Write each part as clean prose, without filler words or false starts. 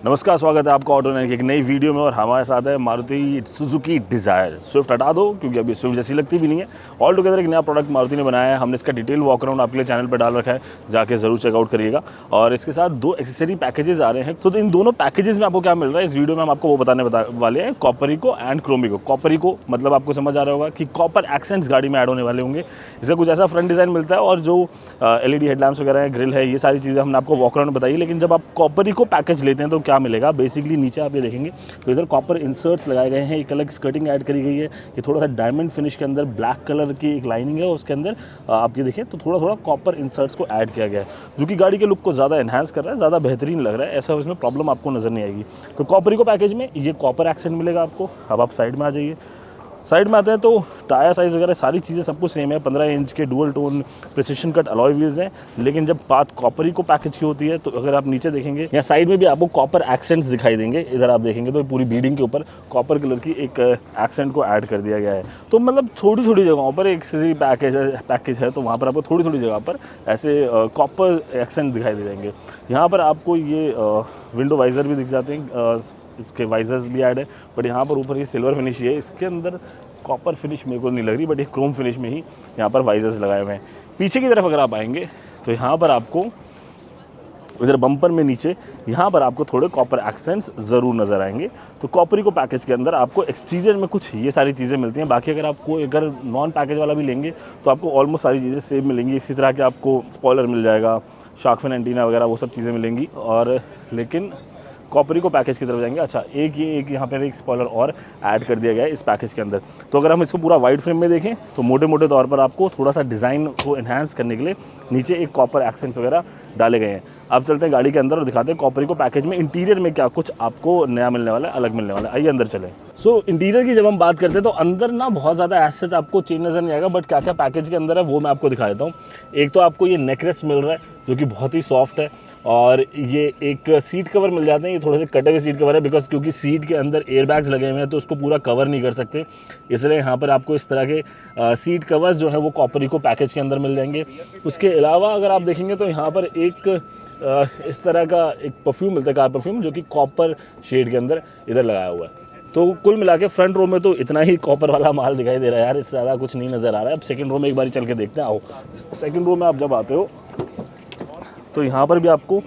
नमस्कार, स्वागत है आपका ऑटो की एक नई वीडियो में। और हमारे साथ है मारुति सुजुकी डिज़ायर। स्विफ्ट हटा दो क्योंकि अभी स्विफ्ट जैसी लगती भी नहीं है। ऑल टुगेदर एक नया प्रोडक्ट मारुति ने बनाया है। हमने इसका डिटेल वॉक अराउंड आपके लिए चैनल पर डाल रखा है, जाके ज़रूर चेकआउट करिएगा। और इसके साथ दो एक्सेसरी पैकेजेस आ रहे हैं। तो इन दोनों पैकेजेस में आपको क्या मिल रहा है, इस वीडियो में हम आपको वो बताने वाले हैं, कॉपरिको एंड क्रोमिको। कॉपरिको मतलब आपको समझ आ रहा होगा कि कॉपर एक्सेंट्स गाड़ी में ऐड होने वाले होंगे। इसका कुछ ऐसा फ्रंट डिज़ाइन मिलता है और जो LED हेडलैम्प्स वगैरह है, ग्रिल है, ये सारी चीज़ें हमने आपको वॉक अराउंड बताई। लेकिन जब आप कॉपरिको पैकेज लेते हैं तो क्या मिलेगा, बेसिकली नीचे आप ये देखेंगे तो इधर कॉपर इंसर्ट्स लगाए गए हैं, एक अलग स्कर्टिंग ऐड करी गई है। ये थोड़ा सा डायमंड फिनिश के अंदर ब्लैक कलर की एक लाइनिंग है, उसके अंदर आप ये देखिए तो थोड़ा थोड़ा कॉपर इंसर्ट्स को ऐड किया गया है, जो कि गाड़ी के लुक को ज़्यादा एनहांस कर रहा है, ज़्यादा बेहतरीन लग रहा है। ऐसा इसमें प्रॉब्लम आपको नज़र नहीं आएगी। तो कॉपरिको पैकेज में ये कॉपर एक्सेंट मिलेगा आपको। अब आप साइड में आ जाइए। साइड में आते हैं तो टायर साइज़ वगैरह सारी चीज़ें सब कुछ सेम है। 15 इंच के dual tone precision cut alloy wheels हैं। लेकिन जब बात कॉपरिको पैकेज की होती है तो अगर आप नीचे देखेंगे या साइड में भी आपको कॉपर एक्सेंट्स दिखाई देंगे। इधर आप देखेंगे तो पूरी बीडिंग के ऊपर कॉपर कलर की एक एक्सेंट को ऐड कर दिया गया है। तो मतलब थोड़ी थोड़ी जगहों पर एक पैकेज है तो वहाँ पर आपको थोड़ी थोड़ी जगह पर ऐसे कॉपर एक्सेंट दिखाई दे जाएंगे। यहाँ पर आपको ये विंडो वाइज़र भी दिख जाते हैं, इसके वाइजर्स भी ऐड है। बट यहाँ पर ऊपर ये सिल्वर फिनिश है, इसके अंदर कॉपर फिनिश मेरे को नहीं लग रही, बट ये क्रोम फिनिश में ही यहाँ पर वाइजर्स लगाए हुए हैं। पीछे की तरफ अगर आप आएंगे तो यहाँ पर आपको इधर बम्पर में नीचे यहाँ पर आपको थोड़े कॉपर एक्सेंट्स ज़रूर नज़र आएंगे। तो कॉपरिको पैकेज के अंदर आपको एक्सटीरियर में कुछ ये सारी चीज़ें मिलती हैं। बाकी अगर नॉन पैकेज वाला भी लेंगे तो आपको ऑलमोस्ट सारी चीज़ें सेम मिलेंगी। इसी तरह के आपको स्पॉयलर मिल जाएगा, शार्क फिन एंटीना वगैरह वो सब चीज़ें मिलेंगी। और लेकिन कॉपरिको पैकेज की तरफ जाएंगे, अच्छा एक यहाँ पर एक स्पॉयलर और ऐड कर दिया गया है इस पैकेज के अंदर। तो अगर हम इसको पूरा वाइड फ्रेम में देखें तो मोटे मोटे तौर पर आपको थोड़ा सा डिज़ाइन को एनहांस करने के लिए नीचे एक कॉपर एक्सेंट्स वगैरह डाले गए हैं। अब चलते हैं गाड़ी के अंदर और दिखाते हैं कॉपरिको पैकेज में इंटीरियर में क्या कुछ आपको नया मिलने वाला है, अलग मिलने वाला है। आइए अंदर चलें। सो इंटीरियर की जब हम बात करते हैं तो अंदर ना बहुत ज़्यादा एज आपको चेंज नज़र नहीं आएगा, बट क्या क्या पैकेज के अंदर है वो मैं आपको दिखा देता हूँ। एक तो आपको ये नेकरेस्ट मिल रहा है जो कि बहुत ही सॉफ्ट है, और ये एक सीट कवर मिल जाते हैं। ये थोड़े से कटे हुए सीट कवर है बिकॉज क्योंकि सीट के अंदर एयर बैग्स लगे हुए हैं तो उसको पूरा कवर नहीं कर सकते, इसलिए यहाँ पर आपको इस तरह के सीट कवर्स जो है वो कॉपरिको पैकेज के अंदर मिल जाएंगे। उसके अलावा अगर आप देखेंगे तो यहाँ पर एक इस तरह का एक परफ्यूम मिलता है, कार परफ्यूम, जो कि कॉपर शेड के अंदर इधर लगाया हुआ है। तो कुल मिला के फ्रंट रो में तो इतना ही कॉपर वाला माल दिखाई दे रहा है यार, इससे ज़्यादा कुछ नहीं नज़र आ रहा है। अब सेकंड रो में एक बार चल के देखते हैं। आओ, सेकंड रो में आप जब आते हो तो यहाँ पर भी आपको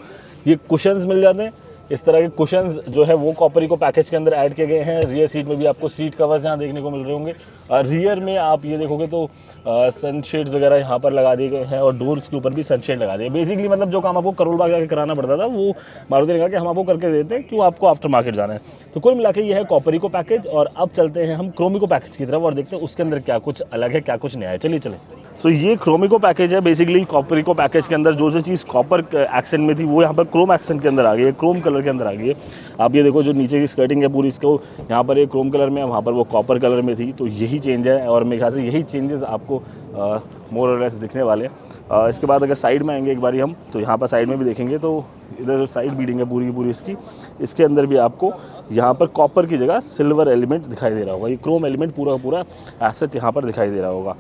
ये कुशन्स मिल जाते हैं। इस तरह के कुशन्स जो है वो कॉपरिको पैकेज के अंदर ऐड किए गए हैं। रियर सीट में भी आपको सीट कवर्स यहाँ देखने को मिल रहे होंगे। रियर में आप ये देखोगे तो सनशेड्स वगैरह यहाँ पर लगा दिए गए हैं, और डोर्स के ऊपर भी सनशेड लगा दिए। बेसिकली मतलब जो काम आपको करोल बाग जाकर कराना पड़ता था वो मारुति ने कहा कि हम आपको करके देते हैं, क्यों आपको आफ्टर मार्केट जाना है। तो कुल मिला के ये है कॉपरिको पैकेज। और अब चलते हैं हम क्रोमिको पैकेज की तरफ और देखते हैं उसके अंदर क्या कुछ अलग है, क्या कुछ नया है। चलिए चले। सो ये क्रोमिको पैकेज है। बेसिकली कॉपरिको पैकेज के अंदर जो चीज़ कॉपर एक्सेंट में थी वो यहाँ पर क्रोम एक्सेंट के अंदर आ गई है, क्रोम कलर के अंदर आ गई है। आप ये देखो जो नीचे की स्कर्टिंग है पूरी, इसको यहाँ पर एक क्रोम कलर में है, वहाँ पर वो कॉपर कलर में थी। तो यही चेंज है और मेरे ख्याल से यही चेंजेस आपको मोर और लेस दिखने वाले हैं। इसके बाद अगर साइड में आएंगे एक बारी हम, तो यहाँ पर साइड में भी देखेंगे तो इधर जो साइड बीडिंग है पूरी की पूरी इसके अंदर भी आपको यहाँ पर कॉपर की जगह सिल्वर एलिमेंट दिखाई दे रहा होगा। ये क्रोम एलिमेंट पूरा पूरा एसेट यहाँ पर दिखाई दे रहा होगा।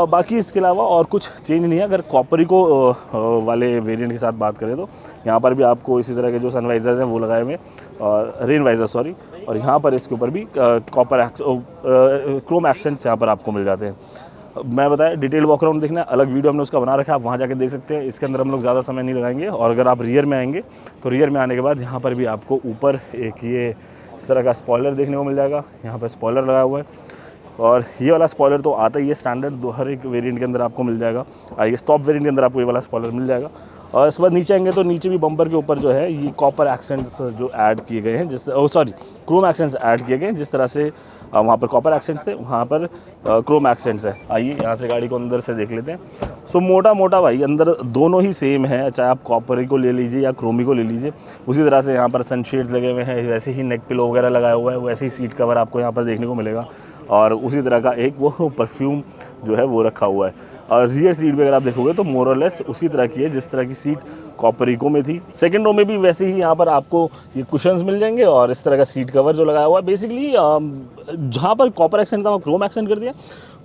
बाकी इसके अलावा और कुछ चेंज नहीं है। अगर कॉपरिको वाले वेरिएंट की साथ बात करें तो यहाँ पर भी आपको इसी तरह के जो सनवाइजर्स हैं वो लगाए हुए हैं, और रेन वाइजर सॉरी, और यहाँ पर इसके ऊपर भी कॉपर क्रोम एक्सेंट्स यहाँ पर आपको मिल जाते हैं। मैं बताया डिटेल वॉक अराउंड देखना है, अलग वीडियो हमने उसका बना रखा है, आप वहाँ जाके देख सकते हैं। इसके अंदर हम लोग ज़्यादा समय नहीं लगाएंगे। और अगर आप रियर में आएंगे तो रियर में आने के बाद यहाँ पर भी आपको ऊपर एक ये इस तरह का स्पॉयलर देखने को मिल जाएगा। यहाँ पर स्पॉयलर लगा हुआ है, और ये वाला स्पॉयलर तो आता ही है स्टैंडर्ड, हर एक वेरिएंट के अंदर आपको मिल जाएगा। ये टॉप वेरिएंट के अंदर आपको ये वाला स्पॉयलर मिल जाएगा। और इसके बाद नीचे आएंगे तो नीचे भी बम्पर के ऊपर जो है ये कॉपर एक्सेंट्स जो ऐड किए गए हैं, क्रोम एक्सेंट्स ऐड किए गए हैं। जिस तरह से वहाँ पर कॉपर एक्सेंट्स है वहाँ पर क्रोम एक्सेंट्स है। आइए यहाँ से गाड़ी को अंदर से देख लेते हैं। सो मोटा मोटा भाई अंदर दोनों ही सेम है, चाहे आप कॉपर को ले लीजिए या क्रोमी को ले लीजिए। उसी तरह से यहाँ पर सनशेड्स लगे हुए हैं, वैसे ही नेक पिलो वगैरह लगाया हुआ है, वैसे ही सीट कवर आपको यहाँ पर देखने को मिलेगा। और उसी तरह का एक वो परफ्यूम जो है वो रखा हुआ है। और रियर सीट भी अगर आप देखोगे तो मोर और लेस उसी तरह की है जिस तरह की सीट कॉपरिको में थी। सेकंड रो में भी वैसे ही यहाँ पर आपको ये कुशन्स मिल जाएंगे और इस तरह का सीट कवर जो लगाया हुआ है। बेसिकली जहाँ पर कॉपर एक्सेंट था वहाँ क्रोम एक्सेंट कर दिया।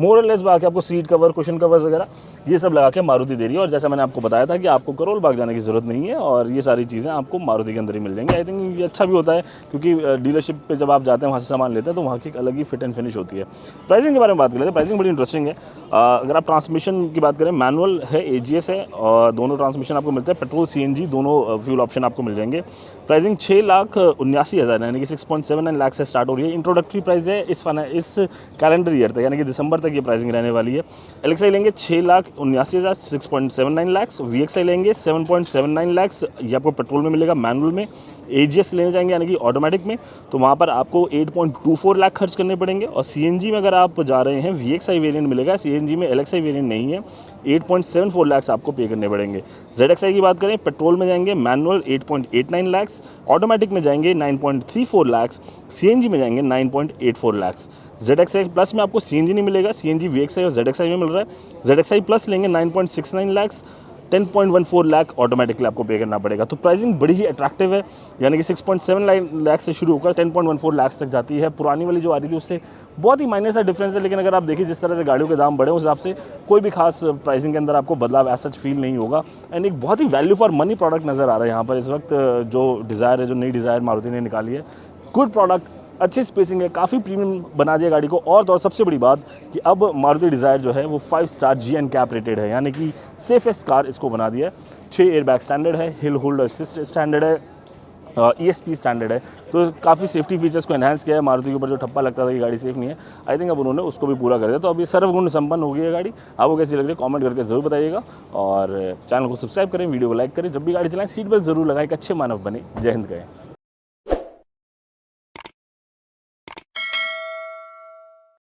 मोर और लेस बाकी आपको सीट कवर, कुशन कवर्स वगैरह ये सब लगा के मारुति दे रही है। और जैसा मैंने आपको बताया था कि आपको करोल बाग जाने की ज़रूरत नहीं है और ये सारी चीज़ें आपको मारुति के अंदर ही मिल जाएंगी। आई थिंक ये अच्छा भी होता है क्योंकि डीलरशिप पे जब आप जाते हैं वहाँ से सामान लेते हैं तो वहाँ की एक अलग ही फिट एंड फिनिश होती है। प्राइसिंग के बारे में बात करें तो प्राइसिंग बड़ी इंटरेस्टिंग है। अगर आप ट्रांसमिशन की बात करें, मैनुअल है, AGS है और दोनों ट्रांसमिशन आपको मिलते हैं, पेट्रोल CNG दोनों फ्यूल ऑप्शन आपको मिल जाएंगे। प्राइसिंग 6,79,000 यानी कि 6.79 लाख से स्टार्ट हो रही है। इंट्रोडक्टरी प्राइस है इस कैलेंडर ईयर तक यानी कि दिसंबर तक ये प्राइसिंग रहने वाली है। LXI लेंगे 6,79,000 6.79 लाख, VXI लेंगे 7.79 लाख, ये आपको पेट्रोल में मिलेगा मैनुअल में। AGS लेने जाएंगे यानी कि ऑटोमेटिक में तो वहाँ पर आपको 8.24 लाख खर्च करने पड़ेंगे। और CNG में अगर आप जा रहे हैं VXI वेरिएंट मिलेगा, CNG में LXI वेरिएंट नहीं है, 8.74 लाख आपको पे करने पड़ेंगे। ZXI की बात करें, पेट्रोल में जाएंगे मैनुअल 8.89 लाख, ऑटोमेटिक में जाएंगे 9.34 लाख, CNG में जाएंगे 9.84 लाख। ZXI प्लस में आपको CNG नहीं मिलेगा, CNG VXI और ZXI में मिल रहा है। ZXI प्लस लेंगे 9.69 लाख, 10.14 लाख ऑटोमेटिकली आपको पे करना पड़ेगा। तो प्राइसिंग बड़ी ही अट्रैक्टिव है यानी कि 6.7 लाख से शुरू होकर 10.14 लाख तक जाती है। पुरानी वाली जो आ रही थी उससे बहुत ही माइनर सा डिफरेंस है, लेकिन अगर आप देखिए जिस तरह से गाड़ियों के दाम बढ़े उस हिसाब से कोई भी खास प्राइसिंग के अंदर आपको बदलाव ऐसा फील नहीं होगा। एंड एक बहुत ही वैल्यू फॉर मनी प्रोडक्ट नज़र आ रहा है यहाँ पर इस वक्त। जो डिज़ायर है, जो नई डिज़ायर मारुति ने निकाली है, गुड प्रोडक्ट, अच्छी स्पेसिंग है, काफ़ी प्रीमियम बना दिया गाड़ी को। और सबसे बड़ी बात कि अब मारुति डिज़ायर जो है वो 5 स्टार GN कैप रेटेड है यानी कि सेफेस्ट कार इसको बना दिया है। 6 एयरबैग स्टैंडर्ड है, हिल होल्ड असिस्ट स्टैंडर्ड है, ESP स्टैंडर्ड है। तो काफ़ी सेफ्टी फीचर्स को एनहांस किया है। मारुति के ऊपर जो ठप्पा लगता था कि गाड़ी सेफ नहीं है, आई थिंक अब उन्होंने उसको भी पूरा कर दिया। तो अब ये सर्वगुण संपन्न हो गई है गाड़ी। आपको कैसी लग रही है कमेंट करके ज़रूर बताइएगा और चैनल को सब्सक्राइब करें, वीडियो को लाइक करें। जब भी गाड़ी चलाएं सीट बेल्ट ज़रूर लगाएं, एक अच्छे मानव बने। जय हिंद कहें।